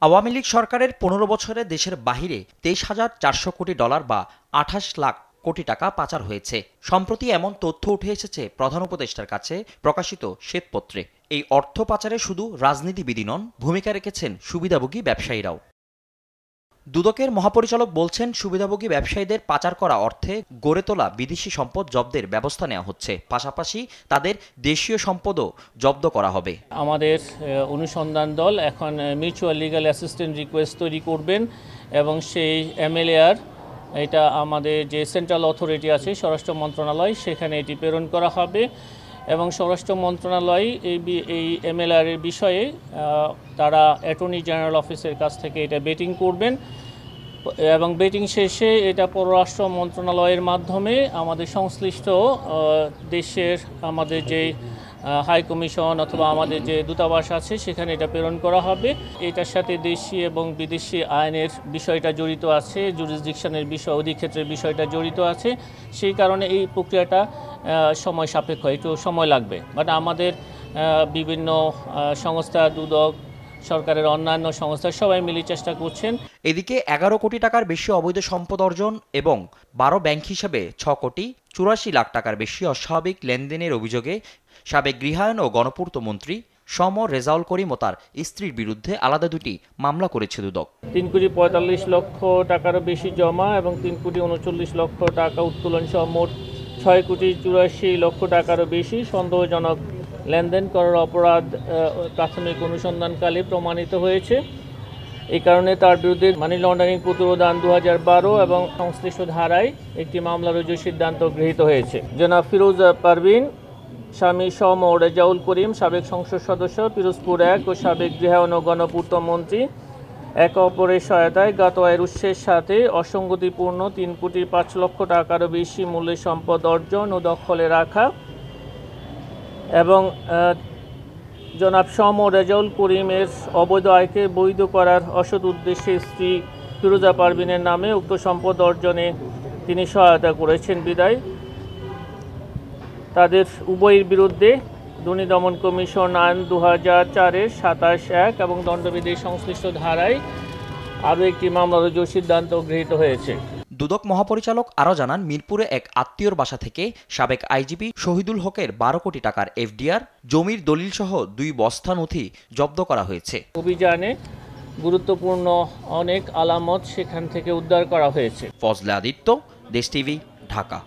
আওয়ামী লীগ সরকারের ১৫ বছরে দেশের বাহিরে ২৩,৪০০ কোটি ডলার বা ২৮ লাখ কোটি টাকা পাচার হয়েছে। সম্প্রতি এমন তথ্য উঠে এসেছে প্রধান উপদেষ্টার কাছে প্রকাশিত শ্বেতপত্রে। এই অর্থ পাচারে শুধু রাজনীতিবিদই নন, ভূমিকা রেখেছেন সুবিধাভোগী ব্যবসায়ীরাও। দুদকের মহাপরিচালক বলছেন, সুবিধাভোগী ব্যবসায়ীদের পাচার করা অর্থে গড়ে তোলা বিদেশি সম্পদ জব্দের ব্যবস্থা নেওয়া হচ্ছে। পাশাপাশি তাদের দেশীয় সম্পদও জব্দ করা হবে। আমাদের অনুসন্ধান দল এখন মিউচুয়াল লিগ্যাল অ্যাসিস্ট্যান্ট রিকোয়েস্ট তৈরি করবেন এবং সেই MLAR এটা আমাদের যে সেন্ট্রাল অথরিটি আছে স্বরাষ্ট্র মন্ত্রণালয়, সেখানে এটি প্রেরণ করা হবে এবং স্বরাষ্ট্র মন্ত্রণালয় এই MLAR এর বিষয়ে তারা অ্যাটর্নি জেনারেল অফিসের কাছ থেকে এটা বেটিং করবেন এবং বেটিং শেষে এটা পররাষ্ট্র মন্ত্রণালয়ের মাধ্যমে আমাদের সংশ্লিষ্ট দেশের আমাদের যে হাই কমিশন অথবা আমাদের যে দূতাবাস আছে সেখানে এটা প্রেরণ করা হবে। এটার সাথে দেশি এবং বিদেশি আইনের বিষয়টা জড়িত আছে, জুরিসডিকশনের বিষয়, অধিক্ষেত্রের বিষয়টা জড়িত আছে। সেই কারণে এই প্রক্রিয়াটা সময় সাপেক্ষ, একটু সময় লাগবে। বাট আমাদের বিভিন্ন সংস্থা, দুদক, সরকারের অন্যান্য সংস্থা সবাই মিলে চেষ্টা করছেন। এদিকে ১১ কোটি টাকার বেশি অবৈধ সম্পদ অর্জন এবং ১২ ব্যাংক হিসাবে ৬ কোটি ৮৪ লাখ টাকার বেশি অস্বাভাবিক লেনদেনের অভিযোগে সাবেক গৃহায়ন ও গণপূর্ত মন্ত্রী সম রেজাউল করিম ও তার স্ত্রীর বিরুদ্ধে আলাদা দুটি মামলা করেছে দুদক। ৩ কোটি ৪৫ লক্ষ টাকারও বেশি জমা এবং ৩ কোটি ৩৯ লক্ষ টাকা উত্তোলন সহ মোট ৬ কোটি ৮৪ লক্ষ টাকারও বেশি সন্দেহজনক লেনদেন করার অপরাধ প্রাথমিক অনুসন্ধানকালে প্রমাণিত হয়েছে। এই কারণে তার বিরুদ্ধে মানি লন্ডারিং প্রতিরোধ আইন ২০১২ এবং সংশ্লিষ্ট ধারায় একটি মামলা রুজুর সিদ্ধান্ত গৃহীত হয়েছে। জনাব ফিরোজ পারভিন, স্বামী সম রেজাউল করিম, সাবেক সংসদ সদস্য পিরোজপুর ১ ও সাবেক গৃহায়ন ও গণপূর্ত মন্ত্রী একে অপরের সহায়তায় গত আয়ের উৎসের সাথে অসঙ্গতিপূর্ণ ৩ কোটি ৫ লক্ষ টাকারও বেশি মূল্যের সম্পদ অর্জন ও দখলে রাখা এবং জনাব সম রেজাউল করিমের অবৈধ আয়কে বৈধ করার অসৎ উদ্দেশ্যে স্ত্রী ফিরোজা পারভিনের নামে উক্ত সম্পদ অর্জনে তিনি সহায়তা করেছেন বিদায় তাদের উভয়ের বিরুদ্ধে দুর্নীতি দমন কমিশন আইন ২০০৪-এর ২৭(১) এবং দণ্ডবিধির সংশ্লিষ্ট ধারায় আরও একটি মামলা রুজুর সিদ্ধান্ত গৃহীত হয়েছে। দুদক মহাপরিচালক আরও জানান, মিরপুরে এক আত্মীয়র বাসা থেকে সাবেক আইজিপি শহীদুল হকের ১২ কোটি টাকার FDR, জমির দলিলসহ ২ বস্তা নথি জব্দ করা হয়েছে। অভিযানে গুরুত্বপূর্ণ অনেক আলামত সেখান থেকে উদ্ধার করা হয়েছে। ফজলে আদিত্য, দেশ টিভি, ঢাকা।